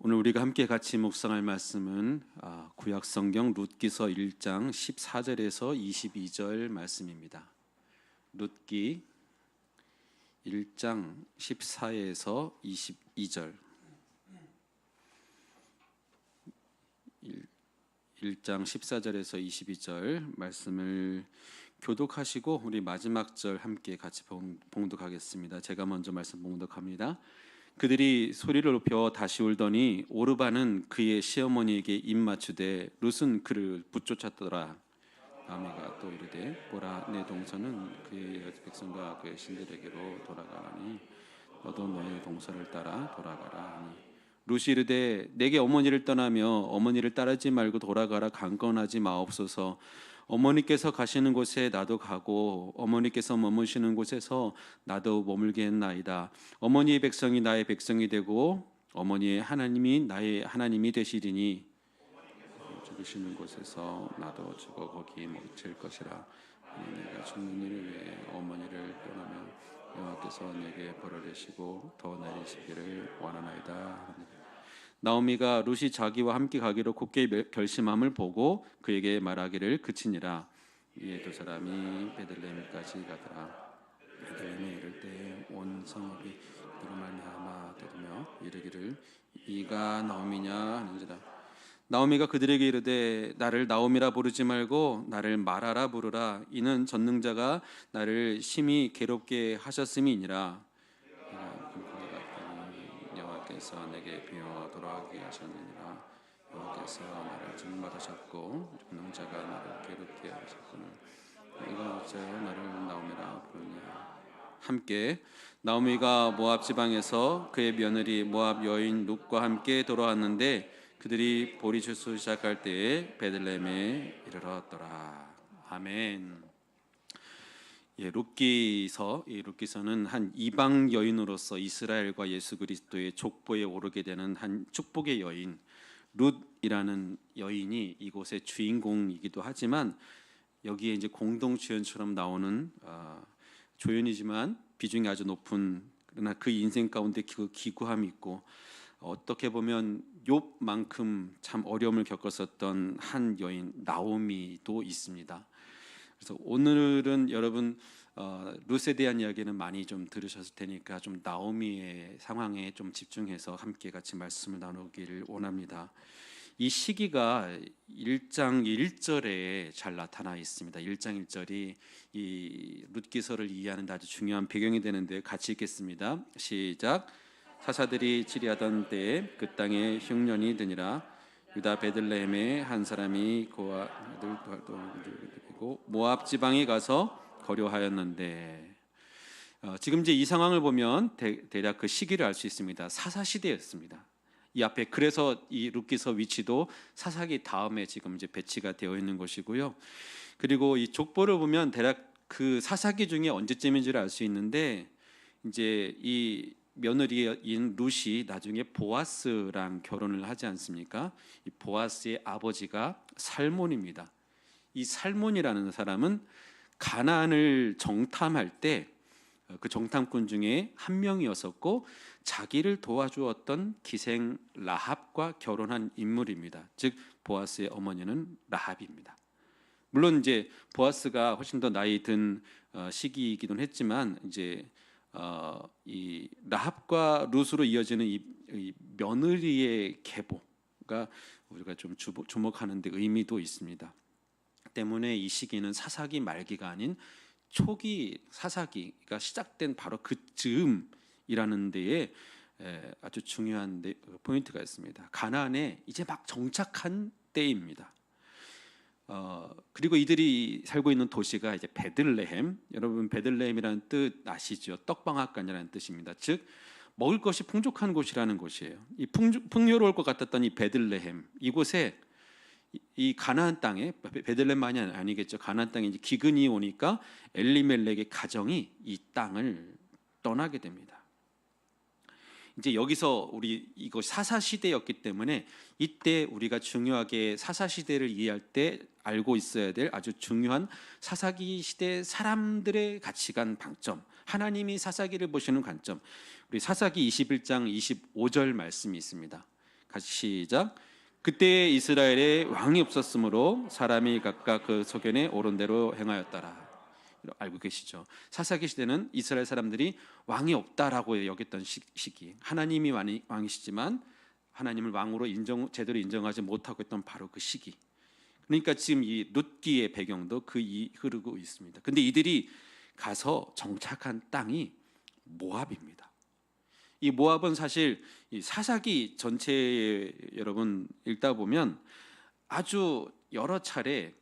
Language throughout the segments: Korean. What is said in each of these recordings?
오늘 우리가 함께 같이 묵상할 말씀은 구약성경 룻기서 1장 14절에서 22절 말씀입니다. 룻기 1장 14에서 22절 1장 14절에서 22절 말씀을 교독하시고 우리 마지막 절 함께 같이 봉독하겠습니다. 제가 먼저 말씀 봉독합니다. 그들이 소리를 높여 다시 울더니 오르바는 그의 시어머니에게 입맞추되 룻은 그를 붙쫓았더라. 나오미가 또 이르되 보라, 내 동서는 그의 백성과 그의 신들에게로 돌아가니 너도 너의 동서를 따라 돌아가라 하니 룻이 이르되 내게 어머니를 떠나며 어머니를 따르지 말고 돌아가라. 강건하지 마옵소서. 어머니께서 가시는 곳에 나도 가고 어머니께서 머무시는 곳에서 나도 머물게 했나이다. 어머니의 백성이 나의 백성이 되고 어머니의 하나님이 나의 하나님이 되시리니 죽으시는 곳에서 나도 죽어 거기 묻힐 것이라. 내가 죽는 일을 위해 어머니를 떠나면 여호와께서 내게 벌을 내시고 더 내리시기를 원하나이다. 나오미가 룻이 자기와 함께 가기로 굳게 결심함을 보고 그에게 말하기를 그치니라. 이에 두 사람이 베들레헴까지 가더라. 베들레헴에 이를 때 온 성읍이 그로 말미암아 떠들며 이르기를 이가 나오미냐 하는지라. 나오미가 그들에게 이르되 나를 나오미라 부르지 말고 나를 마라라 부르라. 이는 전능자가 나를 심히 괴롭게 하셨음이니라. 여호와께서 내게 비어 돌아가게 하셨느니라. 여호와께서 나를 징벌하셨고 전능자가 나를 괴롭게 하셨거늘 이가 어찌하여 나를 나오미라 부르냐. 함께 나오미가 모압 지방에서 그의 며느리 모압 여인 룻과 함께 돌아왔는데 그들이 보리 주수 시작할 때에 베들레헴에 이르렀더라. 아멘. 룻기서는 한 이방 여인으로서 이스라엘과 예수 그리스도의 족보에 오르게 되는 한 축복의 여인 룻이라는 여인이 이곳의 주인공이기도 하지만 여기에 이제 공동 주연처럼 나오는 조연이지만 비중이 아주 높은, 그러나 그 인생 가운데 그 기구함이 있고 어떻게 보면 욥만큼 참 어려움을 겪었었던 한 여인 나오미도 있습니다. 그래서 오늘은 여러분 룻에 대한 이야기는 많이 좀 들으셨을 테니까 좀 나오미의 상황에 좀 집중해서 함께 같이 말씀을 나누기를 원합니다. 이 시기가 1장 1절에 잘 나타나 있습니다. 1장 1절이 이 룻기서를 이해하는 데 아주 중요한 배경이 되는데 같이 읽겠습니다. 시작. 사사들이 치리하던 때에 그 땅에 흉년이 드니라. 유다 베들레헴에 한 사람이 그와 아들도 모압 지방에 가서 거류하였는데 지금 이제 이 상황을 보면 대략 그 시기를 알 수 있습니다. 사사 시대였습니다. 이 앞에 그래서 이 룻기서 위치도 사사기 다음에 지금 이제 배치가 되어 있는 것이고요. 그리고 이 족보를 보면 대략 그 사사기 중에 언제쯤인지를 알 수 있는데 이제 이 며느리인 룻이 나중에 보아스랑 결혼을 하지 않습니까? 이 보아스의 아버지가 살몬입니다. 이 살몬이라는 사람은 가나안을 정탐할 때 그 정탐꾼 중에 한 명이었었고 자기를 도와주었던 기생 라합과 결혼한 인물입니다. 즉 보아스의 어머니는 라합입니다. 물론 이제 보아스가 훨씬 더 나이 든 시기이기도 했지만 이제 이 라합과 룻으로 이어지는 이 며느리의 계보가 우리가 좀 주목하는 데 의미도 있습니다. 때문에 이 시기는 사사기 말기가 아닌 초기 사사기가 시작된 바로 그 즈음이라는 데에 아주 중요한 포인트가 있습니다. 가나안에 이제 막 정착한 때입니다. 그리고 이들이 살고 있는 도시가 이제 베들레헴. 여러분 베들레헴이라는 뜻 아시죠? 떡방앗간이라는 뜻입니다. 즉 먹을 것이 풍족한 곳이라는 곳이에요. 이 풍요로울 것 같았던 이 베들레헴, 이곳에 이 가나안 땅에 베들레헴만이 아니겠죠. 가나안 땅에 이제 기근이 오니까 엘리멜렉의 가정이 이 땅을 떠나게 됩니다. 이제 여기서 우리 이거 사사 시대였기 때문에 이때 우리가 중요하게 사사 시대를 이해할 때 알고 있어야 될 아주 중요한 사사기 시대 사람들의 가치관 방점, 하나님이 사사기를 보시는 관점, 우리 사사기 21장 25절 말씀이 있습니다. 같이 시작. 그때 이스라엘에 왕이 없었으므로 사람이 각각 그 소견에 옳은 대로 행하였더라. 알고 계시죠? 사사기 시대는 이스라엘 사람들이 왕이 없다라고 여겼던 시기. 하나님이 왕이시지만 하나님을 왕으로 제대로 인정하지 못하고 있던 바로 그 시기. 그러니까 지금 이 룻기의 배경도 흐르고 있습니다. 근데 이들이 가서 정착한 땅이 모압입니다. 이 모압은 사실 이 사사기 전체에 여러분 읽다 보면 아주 여러 차례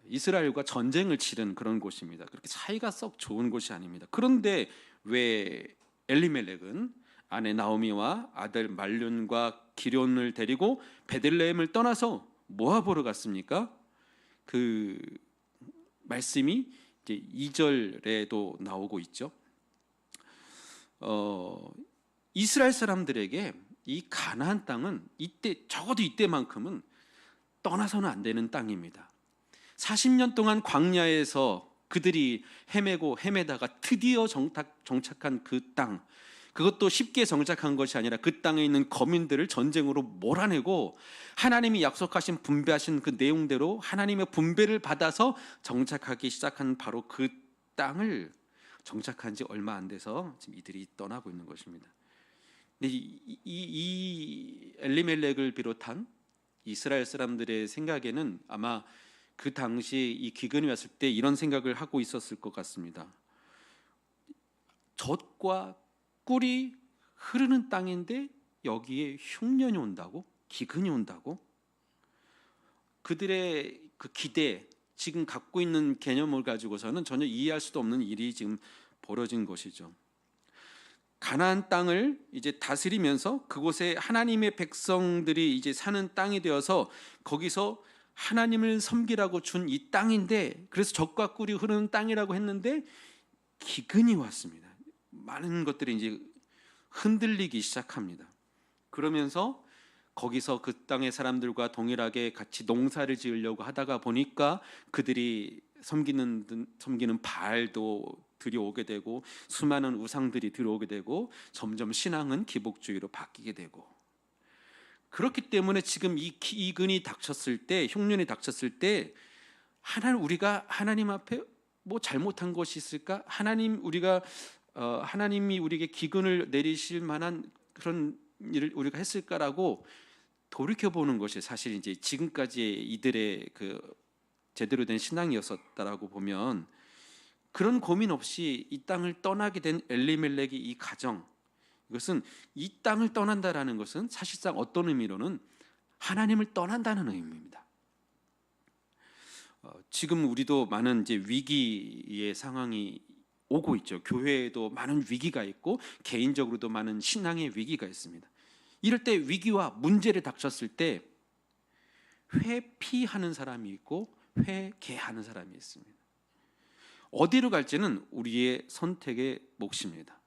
이스라엘과 전쟁을 치른 그런 곳입니다. 그렇게 사이가 썩 좋은 곳이 아닙니다. 그런데 왜 엘리멜렉은 아내 나오미와 아들 말륜과 기럐을 데리고 베들레헴을 떠나서 모압으로 갔습니까? 그 말씀이 이제 2절에도 나오고 있죠. 이스라엘 사람들에게 이 가나안 땅은 적어도 이때만큼은 떠나서는 안 되는 땅입니다. 40년 동안 광야에서 그들이 헤매고 헤매다가 드디어 정착한 그 땅, 그것도 쉽게 정착한 것이 아니라 그 땅에 있는 거민들을 전쟁으로 몰아내고 하나님이 약속하신 분배하신 그 내용대로 하나님의 분배를 받아서 정착하기 시작한 바로 그 땅을 정착한 지 얼마 안 돼서 지금 이들이 떠나고 있는 것입니다. 근데 이 엘리멜렉을 비롯한 이스라엘 사람들의 생각에는 아마 그 당시 이 기근이 왔을 때 이런 생각을 하고 있었을 것 같습니다. 젖과 꿀이 흐르는 땅인데 여기에 흉년이 온다고? 기근이 온다고? 그들의 그 기대, 지금 갖고 있는 개념을 가지고서는 전혀 이해할 수도 없는 일이 지금 벌어진 것이죠. 가나안 땅을 이제 다스리면서 그곳에 하나님의 백성들이 이제 사는 땅이 되어서 거기서 하나님을 섬기라고 준 이 땅인데, 그래서 젖과 꿀이 흐르는 땅이라고 했는데 기근이 왔습니다. 많은 것들이 이제 흔들리기 시작합니다. 그러면서 거기서 그 땅의 사람들과 동일하게 같이 농사를 지으려고 하다가 보니까 그들이 섬기는 바알도 들여오게 되고 수많은 우상들이 들어오게 되고 점점 신앙은 기복주의로 바뀌게 되고, 그렇기 때문에 지금 이 기근이 닥쳤을 때, 흉년이 닥쳤을 때 우리가 하나님 앞에 뭐 잘못한 것이 있을까? 하나님이 우리에게 기근을 내리실 만한 그런 일을 우리가 했을까라고 돌이켜보는 것이 사실 이제 지금까지의 이들의 그 제대로 된 신앙이었었다라고 보면, 그런 고민 없이 이 땅을 떠나게 된 엘리멜렉의 이 가정, 이것은 이 땅을 떠난다라는 것은 사실상 어떤 의미로는 하나님을 떠난다는 의미입니다. 지금 우리도 많은 이제 위기의 상황이 오고 있죠. 교회에도 많은 위기가 있고 개인적으로도 많은 신앙의 위기가 있습니다. 이럴 때 위기와 문제를 닥쳤을 때 회피하는 사람이 있고 회개하는 사람이 있습니다. 어디로 갈지는 우리의 선택의 몫입니다.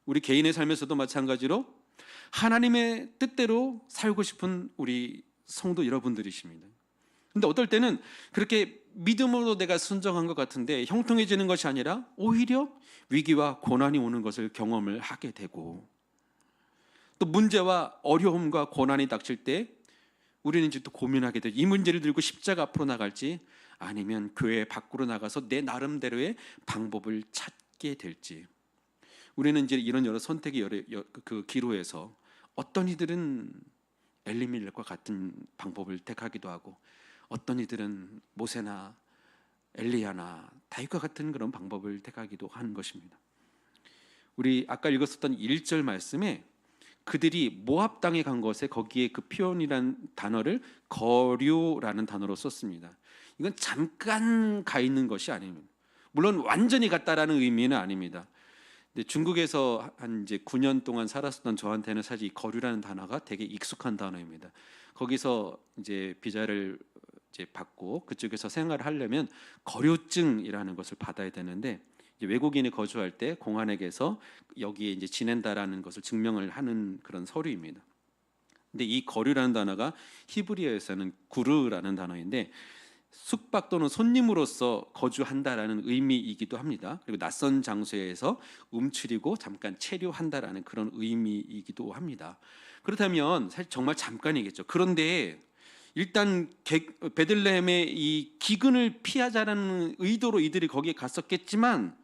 우리 개인의 삶에서도 마찬가지로 하나님의 뜻대로 살고 싶은 우리 성도 여러분들이십니다. 근데 어떨 때는 그렇게 믿음으로 내가 순종한 것 같은데 형통해지는 것이 아니라 오히려 위기와 고난이 오는 것을 경험을 하게 되고, 또 문제와 어려움과 고난이 닥칠 때 우리는 이제 또 고민하게 되죠. 이 문제를 들고 십자가 앞으로 나갈지 아니면 교회 밖으로 나가서 내 나름대로의 방법을 찾게 될지. 우리는 이제 이런 여러 선택의 그 기로에서 어떤 이들은 엘리멜렉과 같은 방법을 택하기도 하고, 어떤 이들은 모세나 엘리야나 다윗과 같은 그런 방법을 택하기도 하는 것입니다. 우리 아까 읽었었던 1절 말씀에 그들이 모압 땅에 간 것에 거기에 그 표현이라는 단어를 거류라는 단어로 썼습니다. 이건 잠깐 가 있는 것이 아닙니다. 물론 완전히 갔다라는 의미는 아닙니다. 근데 중국에서 한 이제 9년 동안 살았었던 저한테는 사실 이 거류라는 단어가 되게 익숙한 단어입니다. 거기서 이제 비자를 이제 받고 그쪽에서 생활을 하려면 거류증이라는 것을 받아야 되는데, 이제 외국인이 거주할 때 공안에게서 여기에 이제 지낸다라는 것을 증명을 하는 그런 서류입니다. 근데 이 거류라는 단어가 히브리어에서는 구르라는 단어인데 숙박 또는 손님으로서 거주한다라는 의미이기도 합니다. 그리고 낯선 장소에서 움츠리고 잠깐 체류한다라는 그런 의미이기도 합니다. 그렇다면 사실 정말 잠깐이겠죠. 그런데 일단 베들레헴의 이 기근을 피하자라는 의도로 이들이 거기에 갔었겠지만,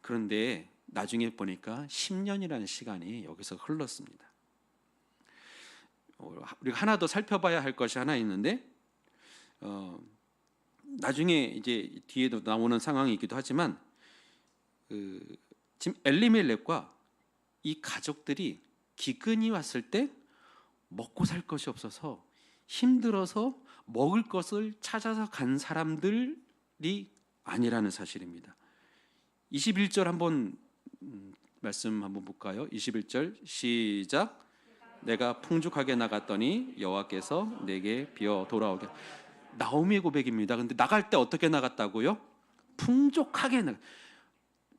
그런데 나중에 보니까 10년이라는 시간이 여기서 흘렀습니다. 우리가 하나 더 살펴봐야 할 것이 하나 있는데, 나중에 이제 뒤에도 나오는 상황이기도 하지만, 지금 엘리멜렉과 이 가족들이 기근이 왔을 때 먹고 살 것이 없어서 힘들어서 먹을 것을 찾아서 간 사람들이 아니라는 사실입니다. 21절 한번 말씀 한번 볼까요? 21절 시작. 내가 풍족하게 나갔더니 여호와께서 내게 비어 돌아오게. 나오미의 고백입니다. 근데 나갈 때 어떻게 나갔다고요? 풍족하게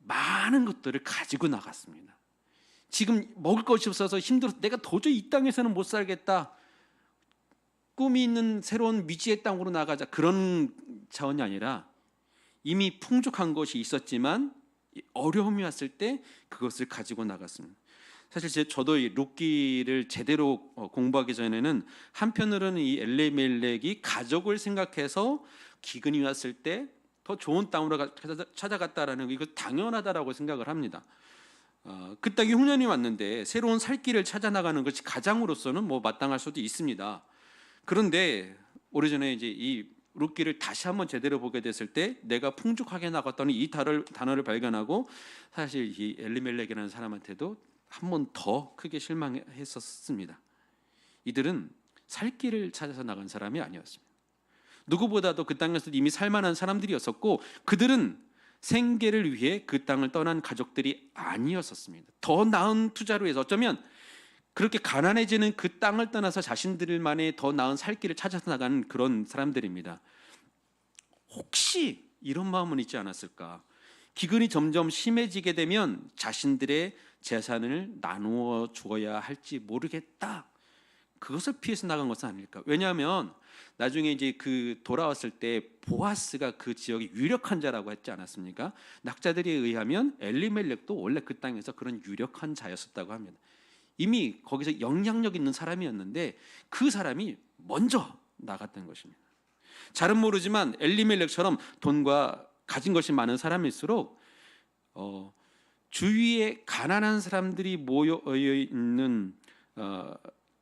많은 것들을 가지고 나갔습니다. 지금 먹을 것이 없어서 힘들어서 내가 도저히 이 땅에서는 못 살겠다, 꿈이 있는 새로운 미지의 땅으로 나가자, 그런 차원이 아니라 이미 풍족한 것이 있었지만 어려움이 왔을 때 그것을 가지고 나갔습니다. 사실 저도 이 룻기를 제대로 공부하기 전에는 한편으로는 이 엘리멜렉이 가족을 생각해서 기근이 왔을 때 더 좋은 땅으로 찾아갔다라는 거, 이거 당연하다라고 생각을 합니다. 그 땅에 흉년이 왔는데 새로운 살 길을 찾아 나가는 것이 가장으로서는 뭐 마땅할 수도 있습니다. 그런데 오래전에 이제 이 룻기를 다시 한번 제대로 보게 됐을 때 내가 풍족하게 나갔더니 이 단어를 발견하고 사실 이 엘리멜렉이라는 사람한테도 한 번 더 크게 실망했었습니다. 이들은 살 길을 찾아서 나간 사람이 아니었습니다. 누구보다도 그 땅에서 이미 살만한 사람들이었었고, 그들은 생계를 위해 그 땅을 떠난 가족들이 아니었었습니다. 더 나은 투자로 해서 어쩌면 그렇게 가난해지는 그 땅을 떠나서 자신들만의 더 나은 살 길을 찾아서 나가는 그런 사람들입니다. 혹시 이런 마음은 있지 않았을까? 기근이 점점 심해지게 되면 자신들의 재산을 나누어 주어야 할지 모르겠다, 그것을 피해서 나간 것은 아닐까? 왜냐하면 나중에 이제 그 돌아왔을 때 보아스가 그 지역의 유력한 자라고 했지 않았습니까? 학자들에 의하면 엘리멜렉도 원래 그 땅에서 그런 유력한 자였었다고 합니다. 이미 거기서 영향력 있는 사람이었는데 그 사람이 먼저 나갔던 것입니다. 잘은 모르지만 엘리멜렉처럼 돈과 가진 것이 많은 사람일수록 주위에 가난한 사람들이 모여 있는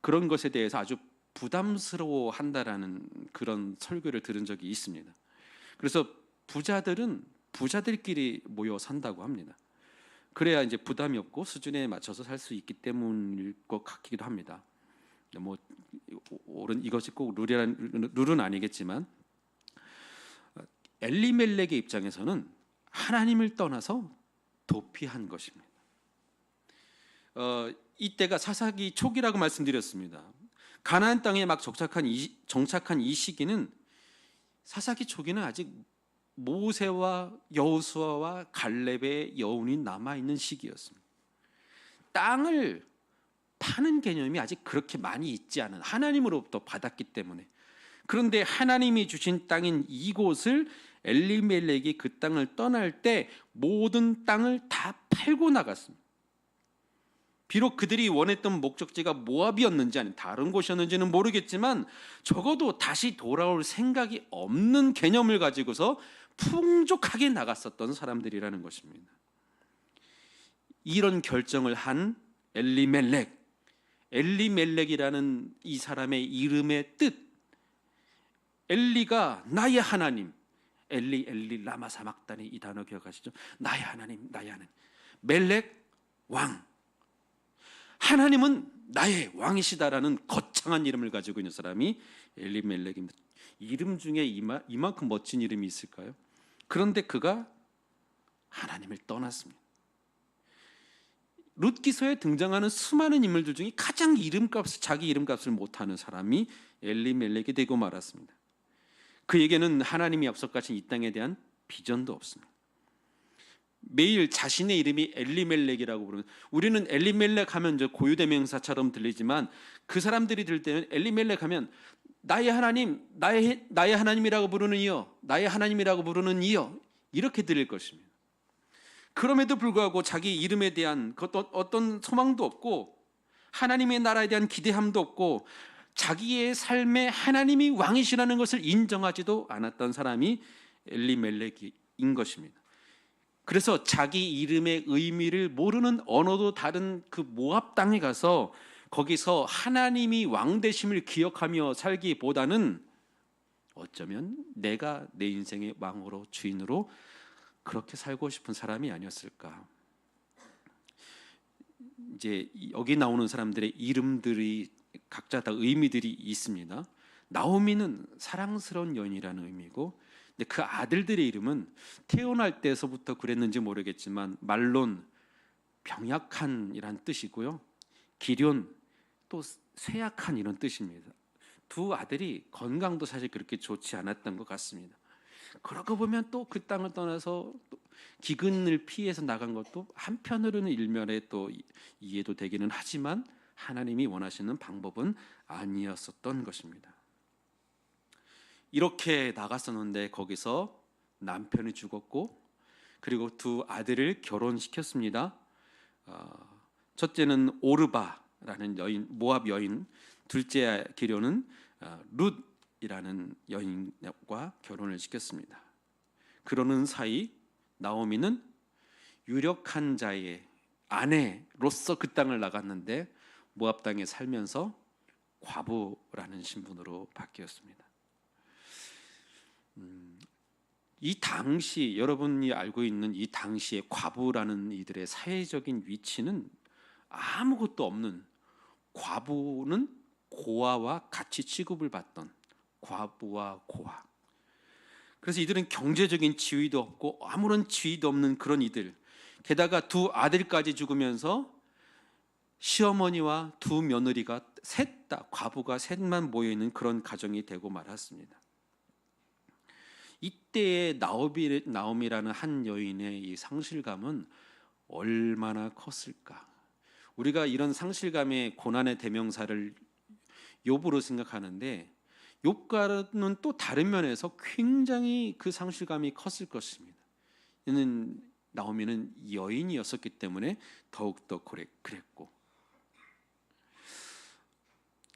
그런 것에 대해서 아주 부담스러워한다라는 그런 설교를 들은 적이 있습니다. 그래서 부자들은 부자들끼리 모여 산다고 합니다. 그래야 이제 부담이 없고 수준에 맞춰서 살 수 있기 때문일 것 같기도 합니다. 뭐 이것이 꼭 룰은 아니겠지만, 엘리멜렉의 입장에서는 하나님을 떠나서 도피한 것입니다. 이때가 사사기 초기라고 말씀드렸습니다. 가나안 땅에 막 정착한 이 시기는, 사사기 초기는 아직 모세와 여호수아와 갈렙의 여운이 남아있는 시기였습니다. 땅을 파는 개념이 아직 그렇게 많이 있지 않은, 하나님으로부터 받았기 때문에. 그런데 하나님이 주신 땅인 이곳을 엘리멜렉이 그 땅을 떠날 때 모든 땅을 다 팔고 나갔습니다. 비록 그들이 원했던 목적지가 모압이었는지 아니면 다른 곳이었는지는 모르겠지만 적어도 다시 돌아올 생각이 없는 개념을 가지고서 풍족하게 나갔었던 사람들이라는 것입니다. 이런 결정을 한 엘리멜렉이라는 이 사람의 이름의 뜻, 엘리가 나의 하나님, 엘리 라마 사막다니, 이 단어 기억하시죠? 나의 하나님, 나의 하나님. 멜렉, 왕. 하나님은 나의 왕이시다라는 거창한 이름을 가지고 있는 사람이 엘리멜렉입니다. 이름 중에 이만큼 멋진 이름이 있을까요? 그런데 그가 하나님을 떠났습니다. 룻기서에 등장하는 수많은 인물들 중에 가장 자기 이름값을 못하는 사람이 엘리멜렉이 되고 말았습니다. 그에게는 하나님이 약속하신 이 땅에 대한 비전도 없습니다. 매일 자신의 이름이 엘리멜렉이라고 부르는, 우리는 엘리멜렉 하면 이제 고유대명사처럼 들리지만 그 사람들이 들을 때는 엘리멜렉 하면 나의 하나님, 나의 하나님이라고 부르는 이여, 나의 하나님이라고 부르는 이여, 이렇게 들릴 것입니다. 그럼에도 불구하고 자기 이름에 대한 어떤 소망도 없고 하나님의 나라에 대한 기대함도 없고 자기의 삶에 하나님이 왕이시라는 것을 인정하지도 않았던 사람이 엘리멜렉인 것입니다. 그래서 자기 이름의 의미를 모르는 언어도 다른 그 모압 땅에 가서 거기서 하나님이 왕 되심을 기억하며 살기보다는 어쩌면 내가 내 인생의 왕으로 주인으로 그렇게 살고 싶은 사람이 아니었을까. 이제 여기 나오는 사람들의 이름들이 각자 다 의미들이 있습니다. 나오미는 사랑스러운 여인이라는 의미고, 근데 그 아들들의 이름은 태어날 때서부터 그랬는지 모르겠지만 말론, 병약한이란 뜻이고요. 기럨, 또 쇠약한 이런 뜻입니다. 두 아들이 건강도 사실 그렇게 좋지 않았던 것 같습니다. 그러고 보면 또 그 땅을 떠나서 또 기근을 피해서 나간 것도 한편으로는 일면에 또 이해도 되기는 하지만 하나님이 원하시는 방법은 아니었었던 것입니다. 이렇게 나갔었는데 거기서 남편이 죽었고, 그리고 두 아들을 결혼시켰습니다. 첫째는 오르바라는 여인, 모압 여인, 둘째 기련은 룻이라는 여인과 결혼을 시켰습니다. 그러는 사이 나오미는 유력한 자의 아내로서 그 땅을 나갔는데 모압 땅에 살면서 과부라는 신분으로 바뀌었습니다. 이 당시 여러분이 알고 있는 이 당시의 과부라는 이들의 사회적인 위치는 아무것도 없는, 과부는 고아와 같이 취급을 받던 과부와 고아. 그래서 이들은 경제적인 지위도 없고 아무런 지위도 없는 그런 이들, 게다가 두 아들까지 죽으면서 시어머니와 두 며느리가 셋 다, 과부가 셋만 모여있는 그런 가정이 되고 말았습니다. 이때의 나오미라는 한 여인의 이 상실감은 얼마나 컸을까. 우리가 이런 상실감의 고난의 대명사를 욥으로 생각하는데, 욥과는 또 다른 면에서 굉장히 그 상실감이 컸을 것입니다. 이는 나오미는 여인이었었기 때문에 더욱더 그랬고,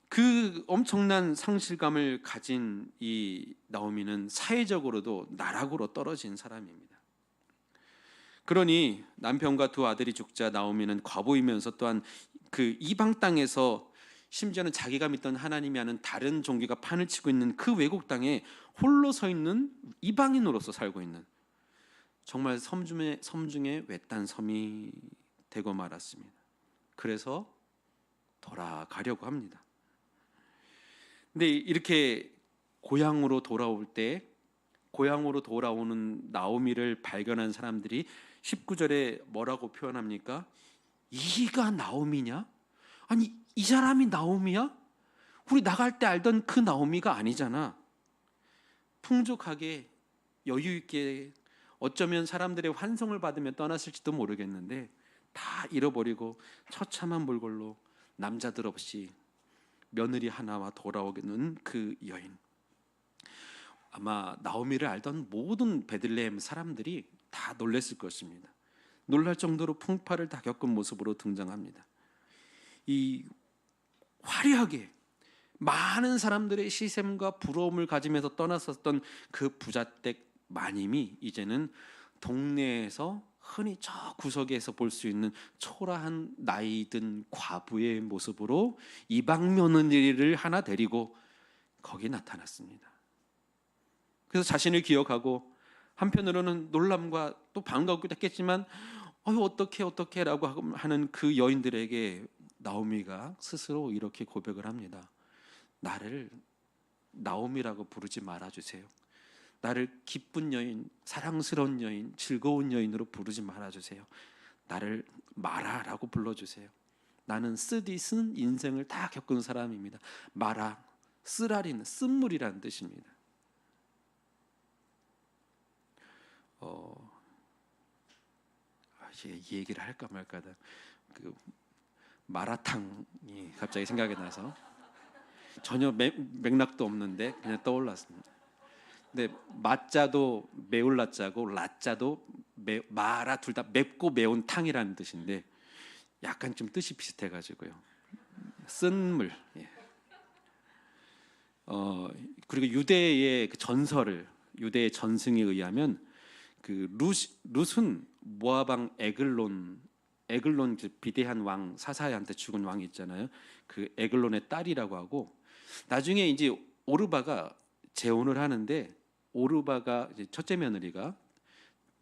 그 엄청난 상실감을 가진 이 나오미는 사회적으로도 나락으로 떨어진 사람입니다. 그러니 남편과 두 아들이 죽자 나오미는 과부이면서 또한 그 이방 땅에서, 심지어는 자기가 믿던 하나님이 아닌 다른 종교가 판을 치고 있는 그 외국 땅에 홀로 서 있는 이방인으로서 살고 있는, 정말 섬 중에 외딴 섬이 되고 말았습니다. 그래서 돌아가려고 합니다. 근데 이렇게 고향으로 돌아올 때, 고향으로 돌아오는 나오미를 발견한 사람들이 19절에 뭐라고 표현합니까? 이가 나오미냐? 아니, 이 사람이 나오미야? 우리 나갈 때 알던 그 나오미가 아니잖아. 풍족하게 여유 있게 어쩌면 사람들의 환송을 받으며 떠났을지도 모르겠는데 다 잃어버리고 처참한 몰골로 남자들 없이 며느리 하나와 돌아오는 그 여인. 아마 나오미를 알던 모든 베들레헴 사람들이 다 놀랐을 것입니다. 놀랄 정도로 풍파를 다 겪은 모습으로 등장합니다. 이 화려하게 많은 사람들의 시샘과 부러움을 가지면서 떠났었던 그 부잣댁 마님이 이제는 동네에서 흔히 저 구석에서 볼 수 있는 초라한 나이든 과부의 모습으로 이방 며느리를 하나 데리고 거기 나타났습니다. 그래서 자신을 기억하고 한편으로는 놀람과 또 반갑기도 했겠지만 어떻게 라고 하는 그 여인들에게 나오미가 스스로 이렇게 고백을 합니다. 나를 나오미라고 부르지 말아주세요. 나를 기쁜 여인, 사랑스러운 여인, 즐거운 여인으로 부르지 말아주세요. 나를 마라라고 불러주세요. 나는 쓴 인생을 다 겪은 사람입니다. 마라, 쓰라리는 쓴물이라는 뜻입니다. 이 얘기를 할까 말까 하다 그 마라탕이 갑자기 생각이 나서 전혀 맥락도 없는데 그냥 떠올랐습니다. 근데 마자도 매울 라자고 라자도 마라 둘 다 맵고 매운 탕이라는 뜻인데 약간 좀 뜻이 비슷해가지고요. 쓴 물. 예. 그리고 유대의 그 전설을 유대의 전승에 의하면 그 룻은 모압왕 에글론 그 비대한 왕 사사야한테 죽은 왕이 있잖아요. 그 에글론의 딸이라고 하고 나중에 이제 오르바가 재혼을 하는데 오르바가 이제 첫째 며느리가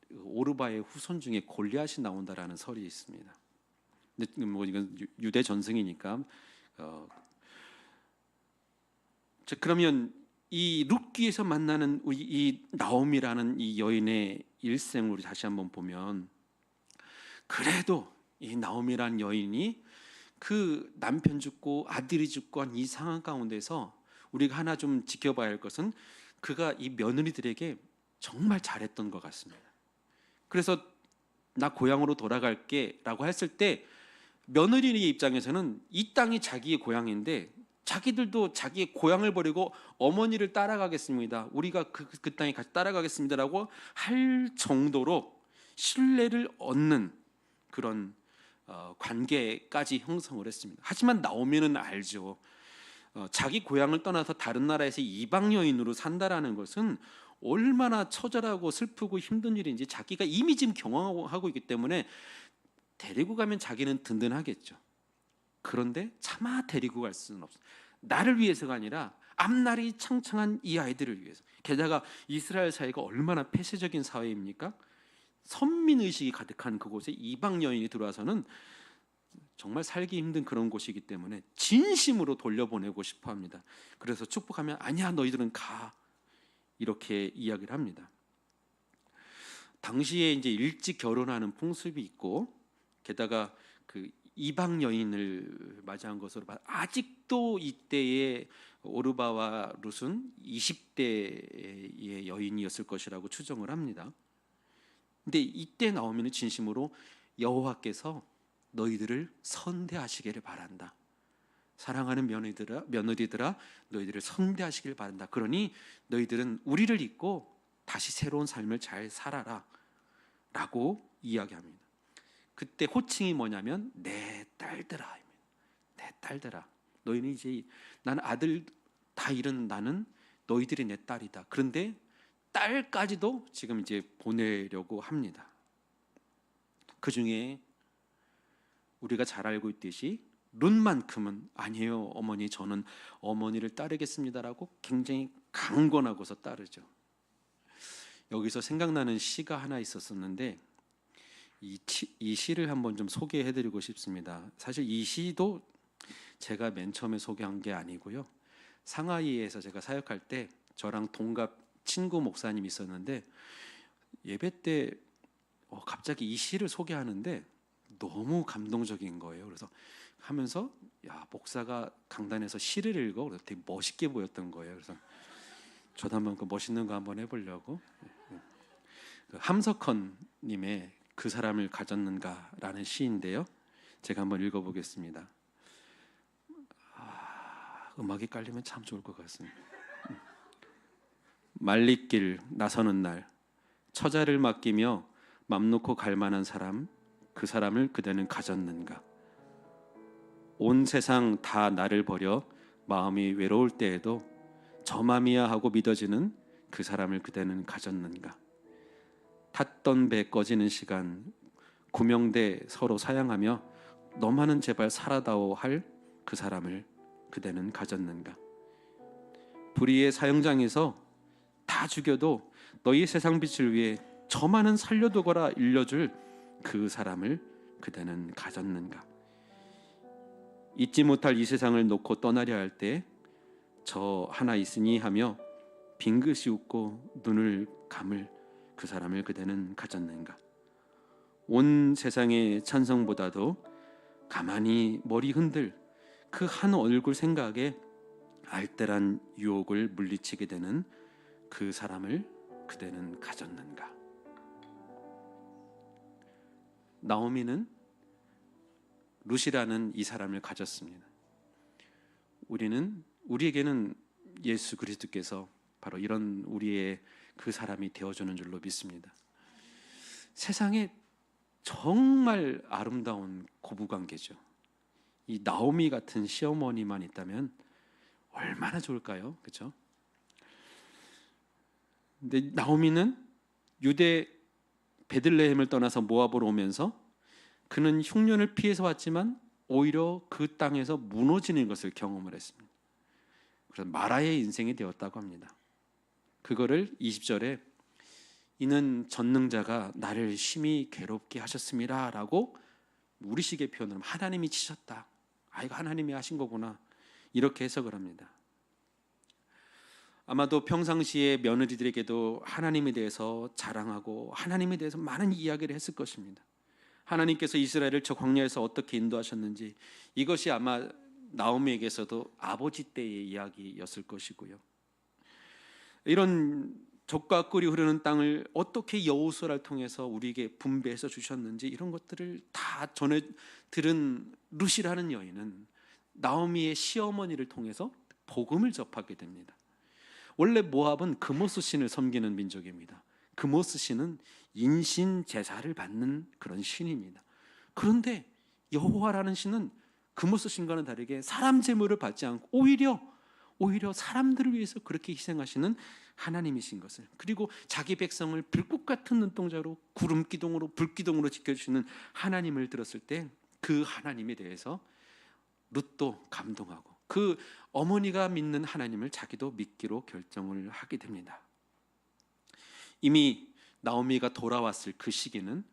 오르바의 후손 중에 골리앗이 나온다라는 설이 있습니다. 근데 뭐 이건 유대 전승이니까 자, 그러면 이 룻기에서 만나는 이 나옴이라는 이 여인의 일생을 다시 한번 보면 그래도 이 나옴이라는 여인이 그 남편 죽고 아들이 죽고 한 이 상황 가운데서 우리가 하나 좀 지켜봐야 할 것은 그가 이 며느리들에게 정말 잘했던 것 같습니다. 그래서 나 고향으로 돌아갈게 라고 했을 때 며느리의 입장에서는 이 땅이 자기의 고향인데 자기들도 자기의 고향을 버리고 어머니를 따라가겠습니다. 우리가 그 땅에 같이 따라가겠습니다라고 할 정도로 신뢰를 얻는 그런 관계까지 형성을 했습니다. 하지만 나오미는 알죠. 자기 고향을 떠나서 다른 나라에서 이방 여인으로 산다라는 것은 얼마나 처절하고 슬프고 힘든 일인지 자기가 이미 지금 경험하고 있기 때문에 데리고 가면 자기는 든든하겠죠. 그런데 차마 데리고 갈 수는 없어요. 나를 위해서가 아니라 앞날이 창창한 이 아이들을 위해서. 게다가 이스라엘 사회가 얼마나 폐쇄적인 사회입니까? 선민의식이 가득한 그곳에 이방 여인이 들어와서는 정말 살기 힘든 그런 곳이기 때문에 진심으로 돌려보내고 싶어 합니다. 그래서 축복하면 아니야 너희들은 가 이렇게 이야기를 합니다. 당시에 이제 일찍 결혼하는 풍습이 있고 게다가 그 이방 여인을 맞이한 것으로 아직도 이때의 오르바와 룻은 20대의 여인이었을 것이라고 추정을 합니다. 근데 이때 나오면 진심으로 여호와께서 너희들을 선대하시기를 바란다. 사랑하는 며느리들아 너희들을 선대하시기를 바란다. 그러니 너희들은 우리를 잊고 다시 새로운 삶을 잘 살아라 라고 이야기합니다. 그때 호칭이 뭐냐면 내 딸들아. 내 딸들아. 너희는 이제 난 아들 다 잃은 나는 너희들이 내 딸이다. 그런데 딸까지도 지금 이제 보내려고 합니다. 그 중에 우리가 잘 알고 있듯이 룻만큼은 아니에요 어머니 저는 어머니를 따르겠습니다라고 굉장히 강권하고서 따르죠. 여기서 생각나는 시가 하나 있었었는데 이 시를 한번 좀 소개해드리고 싶습니다. 사실 이 시도 제가 맨 처음에 소개한 게 아니고요. 상하이에서 제가 사역할 때 저랑 동갑 친구 목사님이 있었는데 예배 때 갑자기 이 시를 소개하는데 너무 감동적인 거예요. 그래서 하면서 야 목사가 강단에서 시를 읽어 그래서 되게 멋있게 보였던 거예요. 그래서 저도 한번 그 멋있는 거 한번 해보려고 그 함석헌님의 그 사람을 가졌는가라는 시인데요. 제가 한번 읽어보겠습니다. 음악이 깔리면 참 좋을 것 같습니다. 말리길 나서는 날 처자를 맡기며 맘 놓고 갈 만한 사람 그 사람을 그대는 가졌는가. 온 세상 다 나를 버려 마음이 외로울 때에도 저 맘이야 하고 믿어지는 그 사람을 그대는 가졌는가. 탔던 배 꺼지는 시간 구명대 서로 사양하며 너만은 제발 살아다오 할 그 사람을 그대는 가졌는가. 불의의 사형장에서 다 죽여도 너희 세상 빛을 위해 저만은 살려두거라 일려줄 그 사람을 그대는 가졌는가. 잊지 못할 이 세상을 놓고 떠나려 할 때 저 하나 있으니 하며 빙긋이 웃고 눈을 감을 그 사람을 그대는 가졌는가. 온 세상의 찬성보다도 가만히 머리 흔들 그 한 얼굴 생각에 알뜰한 유혹을 물리치게 되는 그 사람을 그대는 가졌는가. 나오미는 룻이라는 이 사람을 가졌습니다. 우리에게는 예수 그리스도께서 바로 이런 우리의 그 사람이 되어주는 줄로 믿습니다. 세상에 정말 아름다운 고부관계죠. 이 나오미 같은 시어머니만 있다면 얼마나 좋을까요? 그렇죠? 근데 나오미는 유대 베들레헴을 떠나서 모압으로 오면서 그는 흉년을 피해서 왔지만 오히려 그 땅에서 무너지는 것을 경험을 했습니다. 그래서 마라의 인생이 되었다고 합니다. 그거를 20절에 이는 전능자가 나를 심히 괴롭게 하셨습니다 라고 우리식의 표현으로 하나님이 치셨다. 아, 이거 하나님이 하신 거구나, 이렇게 해석을 합니다. 아마도 평상시에 며느리들에게도 하나님에 대해서 자랑하고 하나님에 대해서 많은 이야기를 했을 것입니다. 하나님께서 이스라엘을 저 광야에서 어떻게 인도하셨는지, 이것이 아마 나오미에게서도 아버지 때의 이야기였을 것이고요. 이런 젖과 꿀이 흐르는 땅을 어떻게 여호수아를 통해서 우리에게 분배해서 주셨는지, 이런 것들을 다 전해 들은 룻이라는 여인은 나오미의 시어머니를 통해서 복음을 접하게 됩니다. 원래 모압은 그모스 신을 섬기는 민족입니다. 그모스 신은 인신 제사를 받는 그런 신입니다. 그런데 여호와라는 신은 그모스 신과는 다르게 사람 제물을 받지 않고 오히려 사람들을 위해서 그렇게 희생하시는 하나님이신 것을, 그리고 자기 백성을 불꽃 같은 눈동자로 구름 기둥으로 불 기둥으로 지켜주시는 하나님을 들었을 때 그 하나님에 대해서 룻도 감동하고 그 어머니가 믿는 하나님을 자기도 믿기로 결정을 하게 됩니다. 이미 나오미가 돌아왔을 그 시기는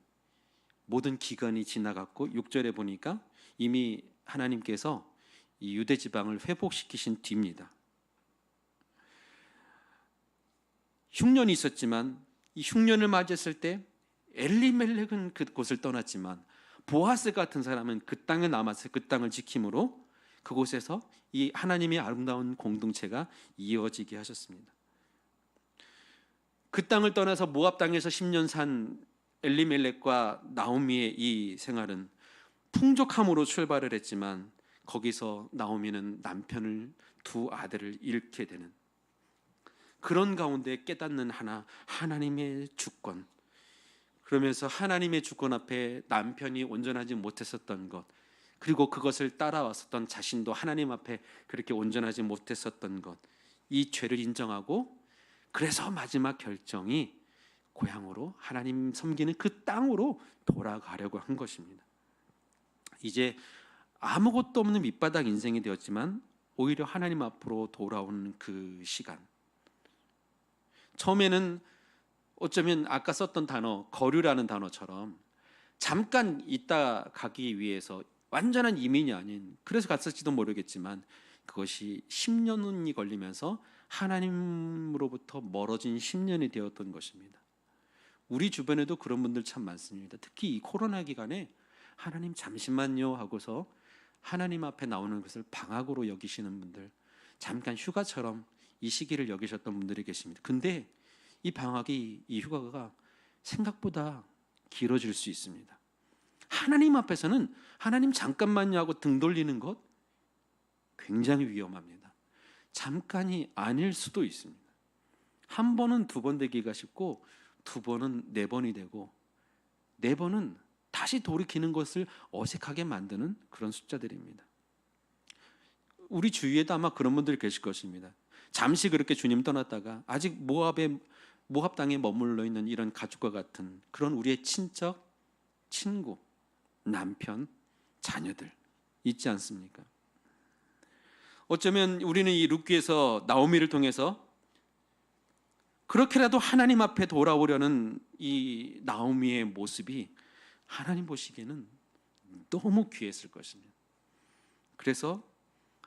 모든 기간이 지나갔고 6절에 보니까 이미 하나님께서 이 유대 지방을 회복시키신 뒤입니다. 흉년이 있었지만 이 흉년을 맞이했을 때 엘리멜렉은 그곳을 떠났지만 보아스 같은 사람은 그 땅에 남아서 그 땅을 지킴으로 그곳에서 이 하나님의 아름다운 공동체가 이어지게 하셨습니다. 그 땅을 떠나서 모압 땅에서 10년 산 엘리멜렉과 나오미의 이 생활은 풍족함으로 출발을 했지만 거기서 나오미는 남편을, 두 아들을 잃게 되는, 그런 가운데 깨닫는 하나님의 주권, 그러면서 하나님의 주권 앞에 남편이 온전하지 못했었던 것, 그리고 그것을 따라왔었던 자신도 하나님 앞에 그렇게 온전하지 못했었던 것, 이 죄를 인정하고 그래서 마지막 결정이 고향으로, 하나님 섬기는 그 땅으로 돌아가려고 한 것입니다. 이제 아무것도 없는 밑바닥 인생이 되었지만 오히려 하나님 앞으로 돌아오는 그 시간, 처음에는 어쩌면 아까 썼던 단어 거류라는 단어처럼 잠깐 있다 가기 위해서 완전한 이민이 아닌, 그래서 갔을지도 모르겠지만 그것이 10년이 걸리면서 하나님으로부터 멀어진 10년이 되었던 것입니다. 우리 주변에도 그런 분들 참 많습니다. 특히 이 코로나 기간에 하나님 잠시만요 하고서 하나님 앞에 나오는 것을 방학으로 여기시는 분들, 잠깐 휴가처럼 이 시기를 여기셨던 분들이 계십니다. 근데 이 방학이, 이 휴가가 생각보다 길어질 수 있습니다. 하나님 앞에서는 하나님 잠깐만요 하고 등 돌리는 것 굉장히 위험합니다. 잠깐이 아닐 수도 있습니다. 한 번은 두 번 되기가 쉽고 두 번은 네 번이 되고 네 번은 다시 돌이키는 것을 어색하게 만드는 그런 숫자들입니다. 우리 주위에도 아마 그런 분들이 계실 것입니다. 잠시 그렇게 주님 떠났다가 아직 모압 땅에 머물러 있는 이런 가족과 같은 그런 우리의 친척, 친구, 남편, 자녀들 있지 않습니까? 어쩌면 우리는 이 룻기에서 나오미를 통해서 그렇게라도 하나님 앞에 돌아오려는 이 나오미의 모습이 하나님 보시기에는 너무 귀했을 것입니다. 그래서